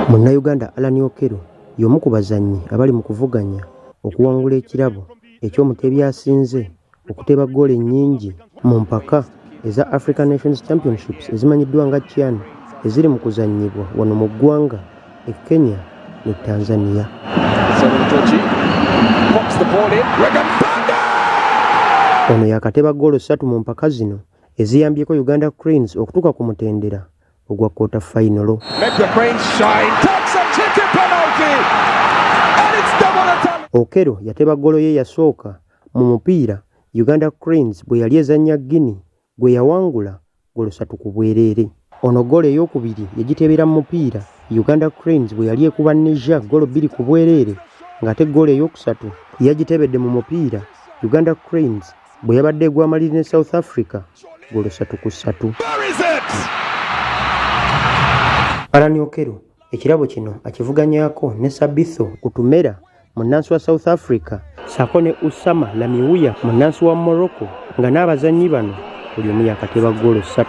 Munnayuganda Allan Okello y'omu ku bazannyi abali mu kuvuganya okuwangula ekirabo eky'omuteebi asinze okuteeba ggoolo ennyingi mu mpaka eza African Nations Championships ezimanyiddwa nga CHAN eziri mu kuzannyibwa wano mu ggwanga e Kenya ne Tanzania. Ono yakateeba ggoolo 3 mu mpaka zino eziyambyeko Uganda Cranes okutuuka ku mutendera ogwa quarter final. Okello yateeba ggoolo ye yasooka mu mupiira Uganda Cranes bwe yali ezannya Guinea gwe yawangula ggoolo 3 ku bwereere. Ono ggoolo ey'okubiri yagiteebera mu mupiira Uganda Cranes bwe yali ekuba Niger ggoolo 2 ku bwereere, ng'ate ggoolo ey'okusatu yagiteebedde mu mupiira Uganda Cranes bwe yabadde egwamaliri ne South Africa ggoolo 3-3. Allan Okello ekirabo kino akivuganyaako ne Sabitho Kutumera munnansi wa South Africa ssaako ne Usama Lamiuya munnansi wa Morocco, nga n'abazannyi bano buli omu yakateeba ggoolo 3.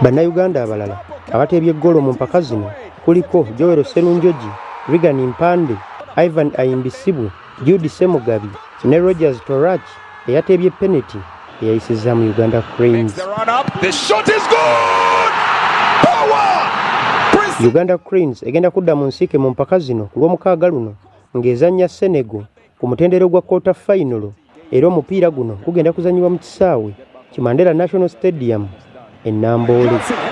Bannayuganda abalala abateebye ggoolo mu mpaka zino kuliko Joel Sserunjogi, Regan Mpande, Ivan Ayimbisibu, Jude Semugabi ne Rogers Torach eyateebye penalty eyayisizza mu Uganda Cranes. Uganda Cranes egenda kudda mu nsiike mu mpaka zino ku lw'omukaaga luno ng'ezannya Senegal ku mutendero gwa quarter final, era omupiira guno gugenda kuzannyibwa mu kisaawe ki Mandela National Stadium e Namboole.